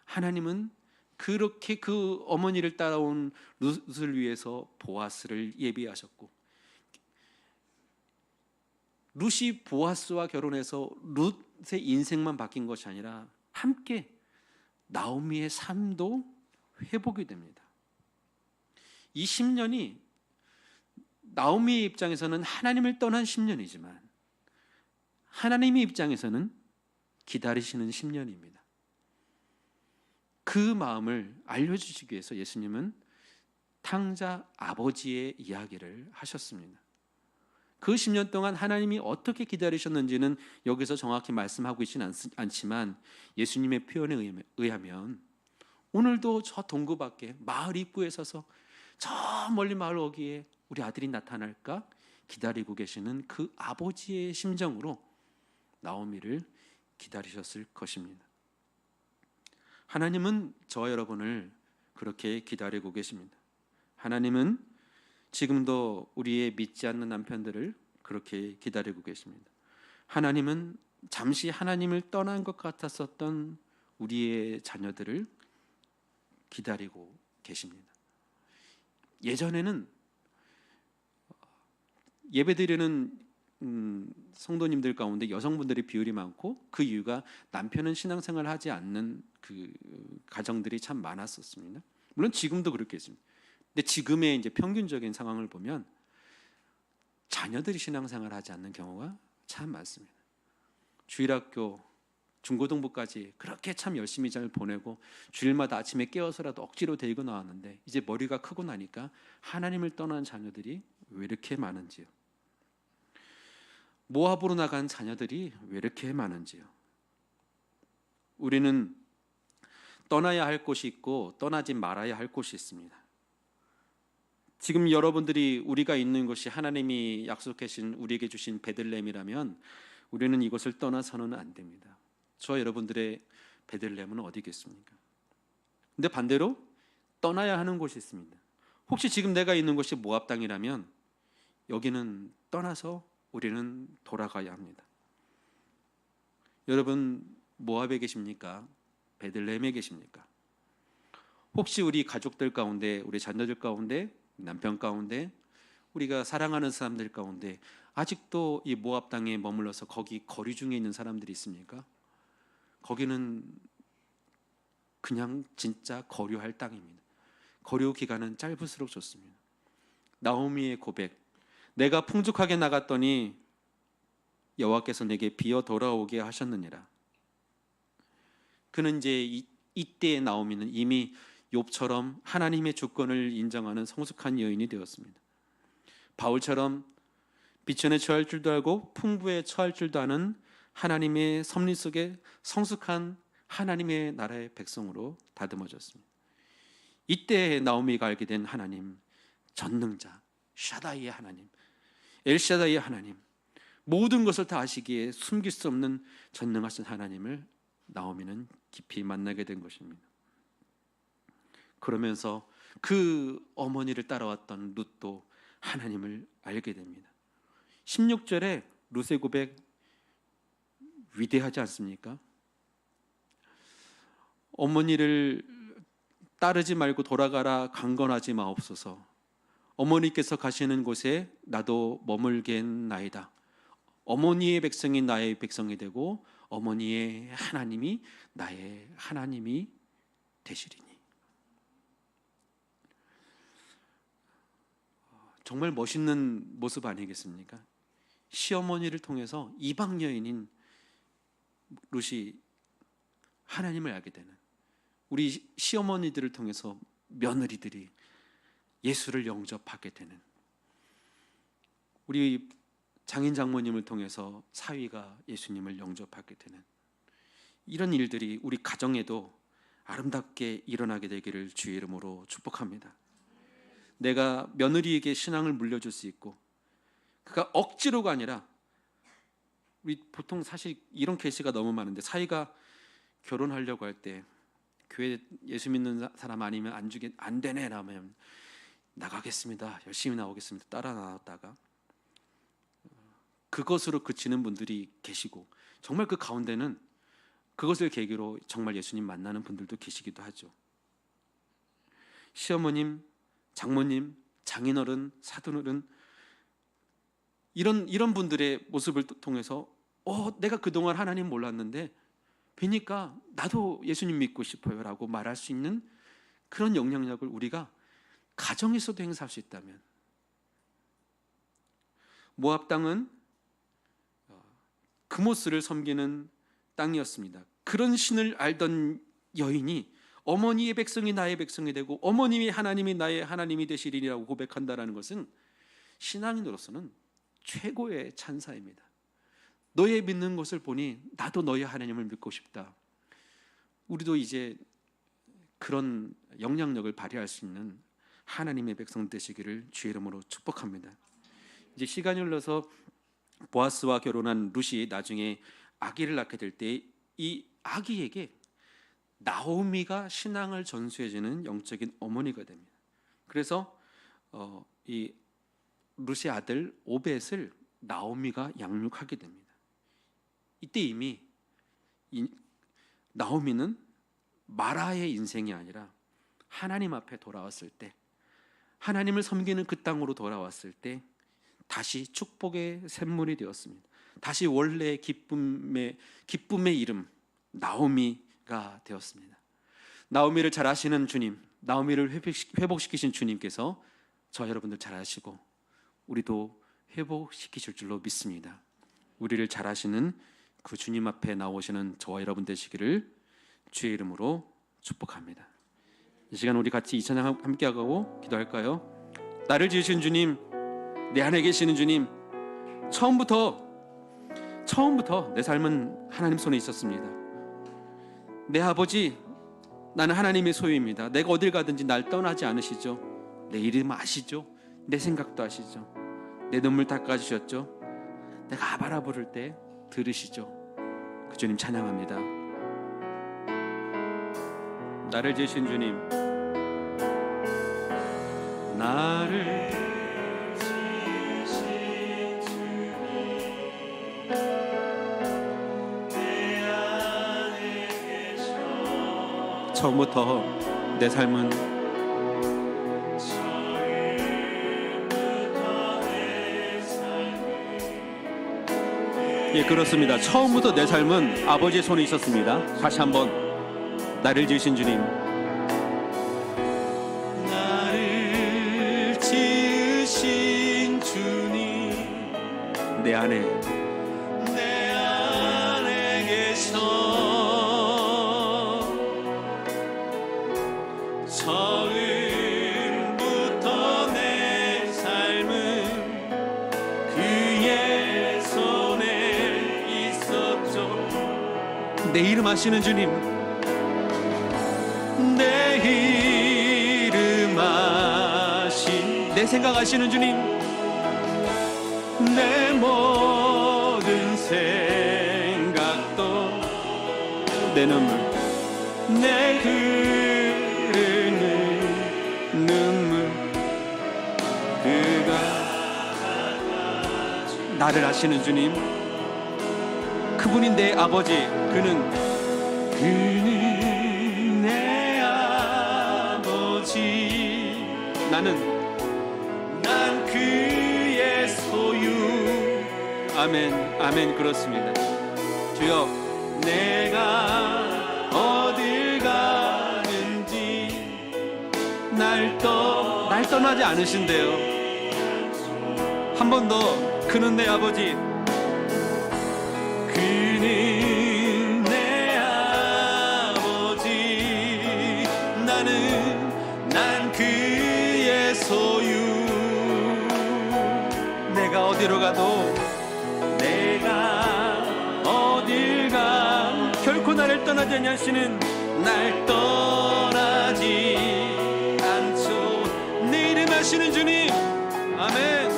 하나님은 그렇게 그 어머니를 따라온 룻을 위해서 보아스를 예비하셨고, 룻이 보아스와 결혼해서 룻의 인생만 바뀐 것이 아니라 함께 나오미의 삶도 회복이 됩니다. 이 10년이 나오미의 입장에서는 하나님을 떠난 10년이지만 하나님의 입장에서는 기다리시는 10년입니다. 그 마음을 알려주시기 위해서 예수님은 탕자 아버지의 이야기를 하셨습니다. 그 10년 동안 하나님이 어떻게 기다리셨는지는 여기서 정확히 말씀하고 있지는 않지만 예수님의 표현에 의하면 오늘도 저 동구 밖에 마을 입구에 서서 저 멀리 마을 어귀에 우리 아들이 나타날까 기다리고 계시는 그 아버지의 심정으로 나오미를 기다리셨을 것입니다. 하나님은 저와 여러분을 그렇게 기다리고 계십니다. 하나님은 지금도 우리의 믿지 않는 남편들을 그렇게 기다리고 계십니다. 하나님은 잠시 하나님을 떠난 것 같았었던 우리의 자녀들을 기다리고 계십니다. 예전에는 예배드리는 성도님들 가운데 여성분들의 비율이 많고 그 이유가 남편은 신앙생활을 하지 않는 그 가정들이 참 많았었습니다. 물론 지금도 그렇게 있습니다. 근데 지금의 이제 평균적인 상황을 보면 자녀들이 신앙생활을 하지 않는 경우가 참 많습니다. 주일학교 중고등부까지 그렇게 참 열심히 잘 보내고 주일마다 아침에 깨워서라도 억지로 데리고 나왔는데 이제 머리가 크고 나니까 하나님을 떠난 자녀들이 왜 이렇게 많은지요. 모압으로 나간 자녀들이 왜 이렇게 많은지요. 우리는 떠나야 할 곳이 있고 떠나지 말아야 할 곳이 있습니다. 지금 여러분들이 우리가 있는 곳이 하나님이 약속하신 우리에게 주신 베들레헴이라면 우리는 이곳을 떠나서는 안 됩니다. 저 여러분들의 베들레헴은 어디겠습니까? 근데 반대로 떠나야 하는 곳이 있습니다. 혹시 지금 내가 있는 곳이 모압 땅이라면 여기는 떠나서 우리는 돌아가야 합니다. 여러분 모압에 계십니까? 베들레헴에 계십니까? 혹시 우리 가족들 가운데, 우리 자녀들 가운데, 남편 가운데, 우리가 사랑하는 사람들 가운데 아직도 이 모압 땅에 머물러서 거기 거리 중에 있는 사람들이 있습니까? 거기는 그냥 진짜 거류할 땅입니다. 거류 기간은 짧을수록 좋습니다. 나오미의 고백, 내가 풍족하게 나갔더니 여호와께서 내게 비어 돌아오게 하셨느니라. 그는 이제 이때의 나오미는 이미 욥처럼 하나님의 주권을 인정하는 성숙한 여인이 되었습니다. 바울처럼 비천에 처할 줄도 알고 풍부에 처할 줄도 아는 하나님의 섭리 속에 성숙한 하나님의 나라의 백성으로 다듬어졌습니다. 이때 나오미가 알게 된 하나님, 전능자, 샤다이의 하나님, 엘샤다이의 하나님, 모든 것을 다 아시기에 숨길 수 없는 전능하신 하나님을 나오미는 깊이 만나게 된 것입니다. 그러면서 그 어머니를 따라왔던 룻도 하나님을 알게 됩니다. 16절에 룻의 고백 위대하지 않습니까? 어머니를 따르지 말고 돌아가라 강건하지 마옵소서. 어머니께서 가시는 곳에 나도 머물겠나이다. 어머니의 백성이 나의 백성이 되고 어머니의 하나님이 나의 하나님이 되시리니. 정말 멋있는 모습 아니겠습니까? 시어머니를 통해서 이방 여인인 룻이 하나님을 알게 되는, 우리 시어머니들을 통해서 며느리들이 예수를 영접하게 되는, 우리 장인 장모님을 통해서 사위가 예수님을 영접하게 되는 이런 일들이 우리 가정에도 아름답게 일어나게 되기를 주의 이름으로 축복합니다. 내가 며느리에게 신앙을 물려줄 수 있고, 그가 억지로가 아니라, 우리 보통 사실 이런 케이스가 너무 많은데 사위가 결혼하려고 할 때 교회 예수 믿는 사람 아니면 안 되네 라면 나가겠습니다, 열심히 나오겠습니다 따라 나왔다가 그것으로 그치는 분들이 계시고, 정말 그 가운데는 그것을 계기로 정말 예수님 만나는 분들도 계시기도 하죠. 시어머님, 장모님, 장인어른, 사돈어른, 이런 분들의 모습을 통해서 내가 그동안 하나님 몰랐는데 뵈니까 나도 예수님 믿고 싶어요 라고 말할 수 있는 그런 영향력을 우리가 가정에서도 행사할 수 있다면, 모압 땅은 그모스를 섬기는 땅이었습니다. 그런 신을 알던 여인이 어머니의 백성이 나의 백성이 되고 어머님의 하나님이 나의 하나님이 되시리라고 고백한다는 것은 신앙인으로서는 최고의 찬사입니다. 너의 믿는 것을 보니 나도 너의 하나님을 믿고 싶다. 우리도 이제 그런 영향력을 발휘할 수 있는 하나님의 백성 되시기를 주의 이름으로 축복합니다. 이제 시간이 흘러서 보아스와 결혼한 룻이 나중에 아기를 낳게 될 때 이 아기에게 나오미가 신앙을 전수해주는 영적인 어머니가 됩니다. 그래서 이 룻의 아들 오벳을 나오미가 양육하게 됩니다. 이때 이미 나오미는 마라의 인생이 아니라 하나님 앞에 돌아왔을 때, 하나님을 섬기는 그 땅으로 돌아왔을 때 다시 축복의 샘물이 되었습니다. 다시 원래의 기쁨의 이름 나오미가 되었습니다. 나오미를 잘 아시는 주님, 나오미를 회복시키신 주님께서 저 여러분들 잘 아시고 우리도 회복시키실 줄로 믿습니다. 우리를 잘 아시는 그 주님 앞에 나오시는 저와 여러분 되시기를 주의 이름으로 축복합니다. 이 시간 우리 같이 이 찬양 함께 하고 기도할까요? 나를 지으신 주님, 내 안에 계시는 주님, 처음부터 내 삶은 하나님 손에 있었습니다. 내 아버지, 나는 하나님의 소유입니다. 내가 어딜 가든지 날 떠나지 않으시죠. 내 이름 아시죠. 내 생각도 아시죠. 내 눈물 닦아주셨죠. 내가 아바라 부를 때 들으시죠. 그 주님 찬양합니다. 나를 지으신 주님, 나를 지으신 주님, 내 안에 계셔. 처음부터 내 삶은 예, 그렇습니다. 처음부터 내 삶은 아버지의 손에 있었습니다. 다시 한번, 나를 지으신 주님, 나를 지으신 주님, 내 안에 계셔. 처음부터 내 삶은 그의 손에 있었죠. 내 이름 아시는 주님, 내 이름 아신, 내 생각 아시는 주님, 내 모든 생각도, 내 눈물, 내 흐르는 눈물, 그가 나를 아시는 주님, 그분이 내 아버지, 그는 내 아버지, 난 그의 소유. 아멘, 아멘. 그렇습니다. 주여, 내가 어딜 가는지 날 떠나지 않으신대요. 한 번 더, 그는 내 아버지, 그는 내 아버지, 난 그의 소유. 내가 어디로 가도, 내가 어딜 가 결코 나를 떠나지 않으시는, 날 떠나지 않죠. 내 이름 아시는 주님, 아멘.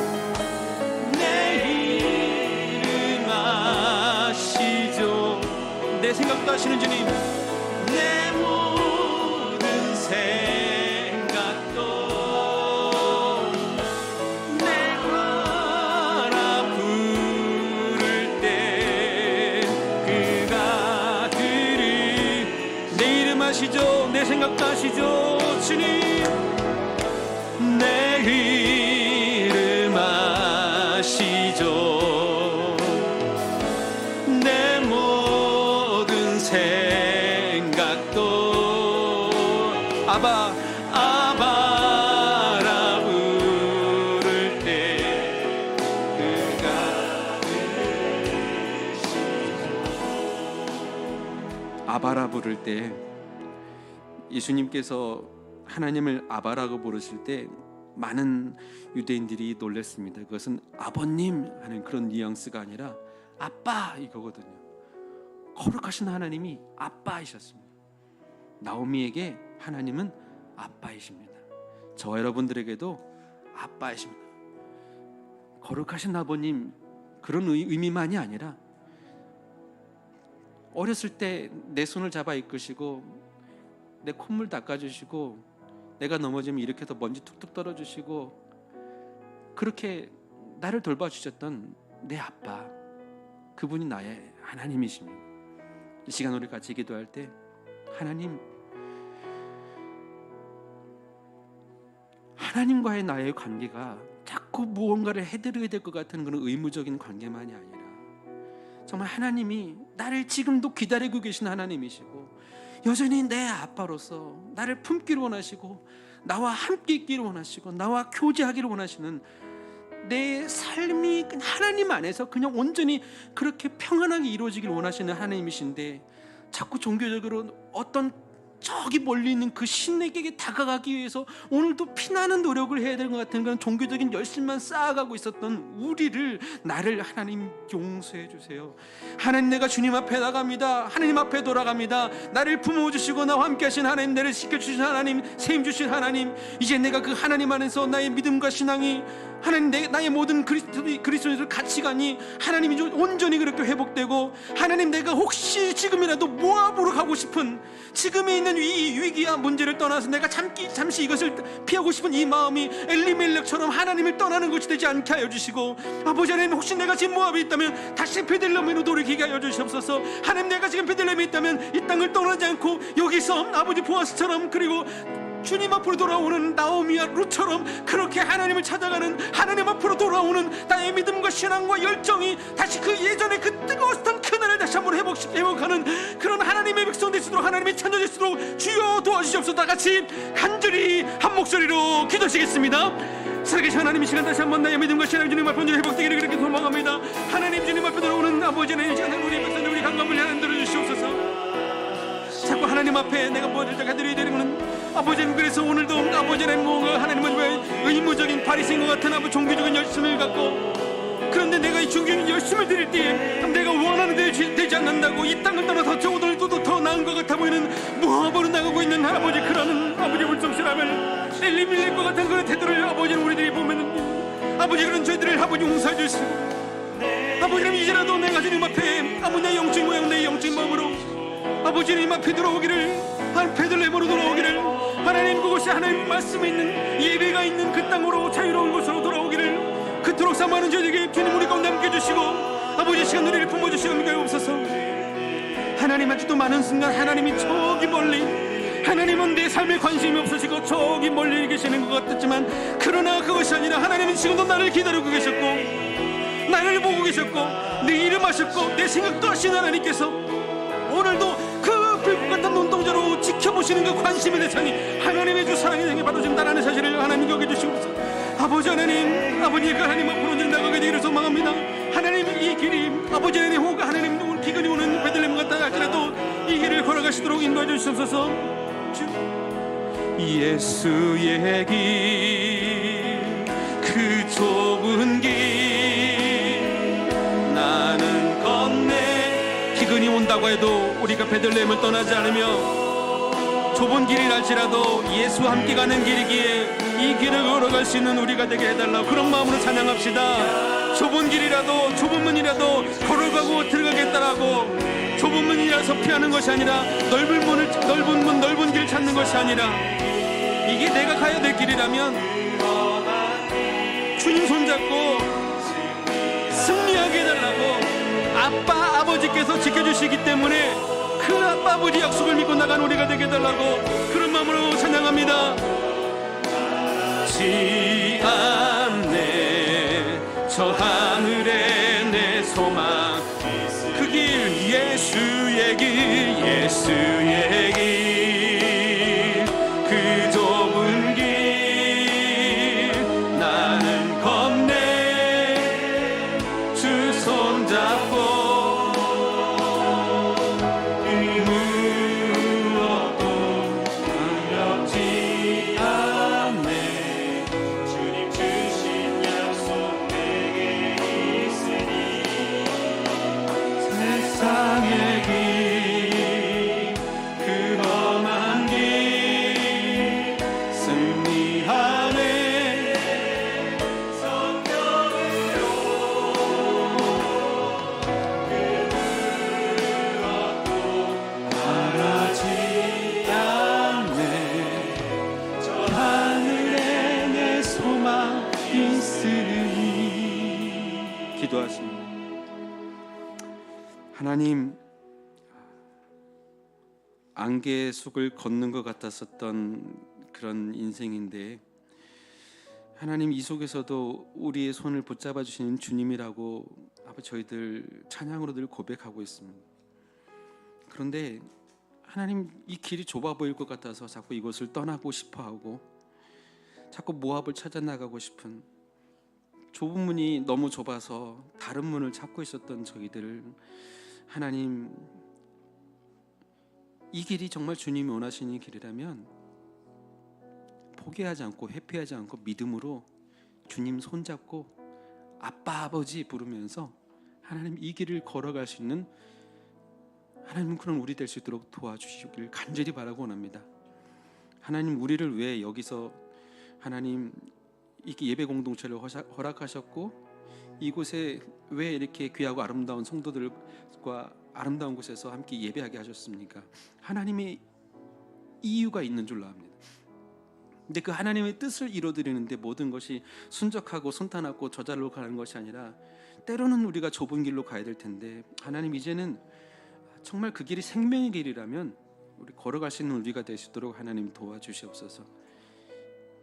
내 이름 아시죠. 내 생각도 아시는 주님, 내 모든 생각도, 내가 부를 때 그가 내 이름 아시죠. 내 생각도 아시죠. 주님, 내 이름 아시죠. 내 모든 생각도, 아바라 부를 때 그가 아바라 부를 때, 예수님께서 하나님을 아바라고 부르실 때 많은 유대인들이 놀랐습니다. 그것은 아버님 하는 그런 뉘앙스가 아니라 아빠 이거거든요. 거룩하신 하나님이 아빠이셨습니다. 나오미에게 하나님은 아빠이십니다. 저와 여러분들에게도 아빠이십니다. 거룩하신 아버님 그런 의미만이 아니라 어렸을 때 내 손을 잡아 이끄시고 내 콧물 닦아주시고 내가 넘어지면 이렇게 해서 먼지 툭툭 떨어주시고 그렇게 나를 돌봐주셨던 내 아빠, 그분이 나의 하나님이십니다. 이 시간 우리 같이 기도할 때 하나님과의 나의 관계가 자꾸 무언가를 해드려야 될 것 같은 그런 의무적인 관계만이 아니라 정말 하나님이 나를 지금도 기다리고 계신 하나님이시고 여전히 내 아빠로서 나를 품기를 원하시고 나와 함께 있기를 원하시고 나와 교제하기를 원하시는 내 삶이 하나님 안에서 그냥 온전히 그렇게 평안하게 이루어지기를 원하시는 하나님이신데 자꾸 종교적으로 어떤 저기 멀리 있는 그 신에게 다가가기 위해서 오늘도 피나는 노력을 해야 되는 것 같은 그런 종교적인 열심만 쌓아가고 있었던 우리를, 나를 하나님 용서해 주세요. 하나님, 내가 주님 앞에 나갑니다. 하나님 앞에 돌아갑니다. 나를 품어주시고 나와 함께 하신 하나님, 나를 지켜주신 하나님, 세임 주신 하나님, 이제 내가 그 하나님 안에서 나의 믿음과 신앙이 하나님, 나의 모든 그리스도인들 가치관이 하나님이 온전히 그렇게 회복되고, 하나님, 내가 혹시 지금이라도 모압으로 가고 싶은, 지금에 있는 이 위기와 문제를 떠나서 내가 잠시 이것을 피하고 싶은 이 마음이 엘리멜렉처럼 하나님을 떠나는 것이 되지 않게 하여 주시고, 아버지 하나님, 혹시 내가 지금 모압에 있다면 다시 베들레헴으로 돌이키게 하여 주시옵소서. 하나님, 내가 지금 베들레헴에 있다면 이 땅을 떠나지 않고 여기서 아버지 보아스처럼, 그리고 주님 앞으로 돌아오는 나오미와 룻처럼 그렇게 하나님을 찾아가는, 하나님 앞으로 돌아오는 나의 믿음과 신앙과 열정이 다시 그 예전에 그 뜨거웠던 그날을 다시 한번 회복하는 그런 하나님의 백성 될 수 있도록, 하나님의 찬조 될 수 있도록 주여 도와주시옵소서. 다 같이 간절히 한 목소리로 기도하시겠습니다. 살아계신 하나님, 이 시간 다시 한번 나의 믿음과 신앙 주님 앞에 회복되기를 그렇게 소망합니다. 하나님, 주님 앞에 돌아오는 아버지 하나님, 이 시간 우리 백성들, 우리 강감을 하나님 들어주시옵소서. 자꾸 하나님 앞에 내가 무엇을 해드려야 되는 것은 아버지는, 그래서 오늘도 아버지는 뭔가 하나님은 의무적인 바리새인과 같은 아버지 종교적인 열심을 갖고, 그런데 내가 이 종교적인 열심을 드릴 때에 내가 원하는 대로 되지 않는다고 이 땅을 떠나서 저보다도 더 나은 것 같아 보이는 모압으로 나가고 있는 아버지, 그러는 아버지 불성실함을 엘리멜렉과 같은 그런 태도를 아버지는 우리들이 보면은 아버지, 그런 저희들을 아버지 용서해 주시고, 아버지는 이제라도 내가 주님 앞에 아버지 내 영적인 모양, 내 영적인 마음으로 아버지님 앞에 돌아오기를, 베들레헴으로 돌아오기를, 하나님 그곳이 하나님 말씀이 있는 예배가 있는 그 땅으로 자유로운 곳으로 돌아오기를 그토록 사모하는 저에게 주님 우리 가운데 함께 해주시고, 아버지 시간 우리를 품어주시고 믿어옵소서. 하나님, 아직도 많은 순간 하나님이 저기 멀리, 하나님은 내 삶에 관심이 없으시고 저기 멀리 계시는 것 같았지만, 그러나 그것이 아니라 하나님은 지금도 나를 기다리고 계셨고 나를 보고 계셨고 내 이름 하셨고 내 생각도 하신 하나님께서 오늘도 그 불꽃 같은 눈동자로 지켜보시는 그 관심의 대상이 하나님의 주 사랑의 행에 받아준다는 사실을 하나님 여겨주시옵소서. 아버지 하나님, 아버지 그 하나님 앞으로 나가게 되기를 소망합니다. 하나님, 이 길이 아버지 하나님 호가 하나님 오늘 비근이 오는 베들레헴 같다 할지라도 이 길을 걸어가시도록 인도해 주시옵소서. 예수의 길, 그 좁은 길 나는 건네. 기근이 온다고 해도 우리가 베들레헴을 떠나지 않으며 좁은 길이랄지라도 예수와 함께 가는 길이기에 이 길을 걸어갈 수 있는 우리가 되게 해달라고 그런 마음으로 찬양합시다. 좁은 길이라도, 좁은 문이라도 걸어가고 들어가겠다라고, 좁은 문이라서 피하는 것이 아니라 넓은 문, 넓은 길 찾는 것이 아니라, 이게 내가 가야 될 길이라면 주님 손잡고 승리하게 해달라고 아빠, 아버지께서 지켜주시기 때문에 그 아빠, 아버지 약속을 믿고 나간 우리가 되게 해달라고 그런 마음으로 찬양합니다. 지 않네 저 하늘에 내 소망, 그 길 예수의 길, 예수의 길, 그 좁은 길 나는 건네 주 손잡고 무엇도 두렵지 않네. 기도하십니다. 하나님, 안개의 숲을 걷는 것 같았었던 그런 인생인데 하나님, 이 속에서도 우리의 손을 붙잡아 주시는 주님이라고 저희들 찬양으로 늘 고백하고 있습니다. 그런데 하나님, 이 길이 좁아 보일 것 같아서 자꾸 이곳을 떠나고 싶어하고 자꾸 모압을 찾아 나가고 싶은, 좁은 문이 너무 좁아서 다른 문을 찾고 있었던 저희들, 하나님, 이 길이 정말 주님이 원하시는 길이라면 포기하지 않고 회피하지 않고 믿음으로 주님 손잡고 아빠 아버지 부르면서 하나님 이 길을 걸어갈 수 있는 하나님, 그런 우리 될 수 있도록 도와주시길 간절히 바라고 원합니다. 하나님, 우리를 왜 여기서 하나님 이렇게 예배 공동체를 허락하셨고 이곳에 왜 이렇게 귀하고 아름다운 성도들과 아름다운 곳에서 함께 예배하게 하셨습니까? 하나님의 이유가 있는 줄로 압니다. 근데 그 하나님의 뜻을 이루어드리는데 모든 것이 순적하고 순탄하고 저절로 가는 것이 아니라 때로는 우리가 좁은 길로 가야 될 텐데, 하나님, 이제는 정말 그 길이 생명의 길이라면 우리 걸어갈 수 있는 우리가 될 수 있도록 하나님 도와주시옵소서.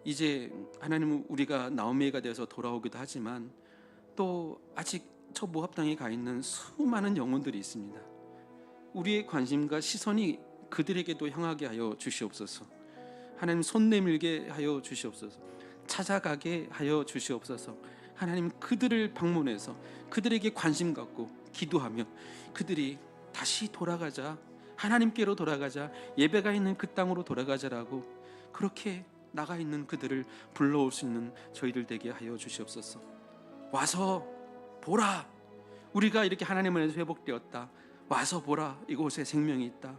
이제 하나님은 우리가 나오미가 되어서 돌아오기도 하지만 또 아직 저 모압 땅에 가 있는 수많은 영혼들이 있습니다. 우리의 관심과 시선이 그들에게도 향하게 하여 주시옵소서. 하나님, 손 내밀게 하여 주시옵소서. 찾아가게 하여 주시옵소서. 하나님, 그들을 방문해서 그들에게 관심 갖고 기도하며 그들이 다시 돌아가자, 하나님께로 돌아가자, 예배가 있는 그 땅으로 돌아가자라고 그렇게 나가 있는 그들을 불러올 수 있는 저희들 되게 하여 주시옵소서. 와서 보라, 우리가 이렇게 하나님 안에서 회복되었다. 와서 보라, 이곳에 생명이 있다.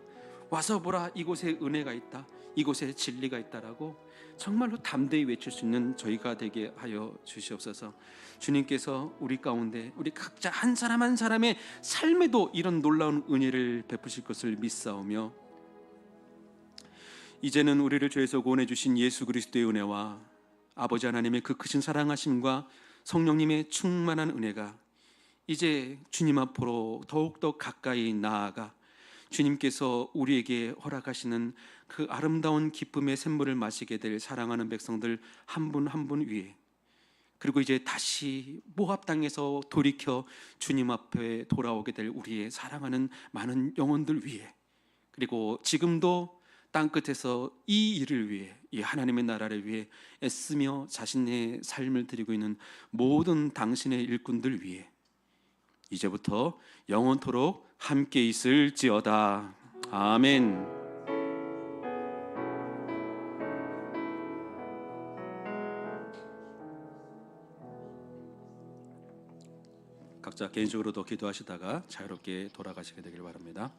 와서 보라, 이곳에 은혜가 있다. 이곳에 진리가 있다라고 정말로 담대히 외칠 수 있는 저희가 되게 하여 주시옵소서. 주님께서 우리 가운데 우리 각자 한 사람 한 사람의 삶에도 이런 놀라운 은혜를 베푸실 것을 믿사오며, 이제는 우리를 죄에서 구원해 주신 예수 그리스도의 은혜와 아버지 하나님의 그 크신 사랑하심과 성령님의 충만한 은혜가 이제 주님 앞으로 더욱더 가까이 나아가 주님께서 우리에게 허락하시는 그 아름다운 기쁨의 샘물을 마시게 될 사랑하는 백성들 한 분 한 분 위에, 그리고 이제 다시 모압 땅에서 돌이켜 주님 앞에 돌아오게 될 우리의 사랑하는 많은 영혼들 위에, 그리고 지금도 땅끝에서 이 일을 위해, 이 하나님의 나라를 위해 애쓰며 자신의 삶을 드리고 있는 모든 당신의 일꾼들 위해 이제부터 영원토록 함께 있을지어다. 아멘. 각자 개인적으로도 기도하시다가 자유롭게 돌아가시게 되길 바랍니다.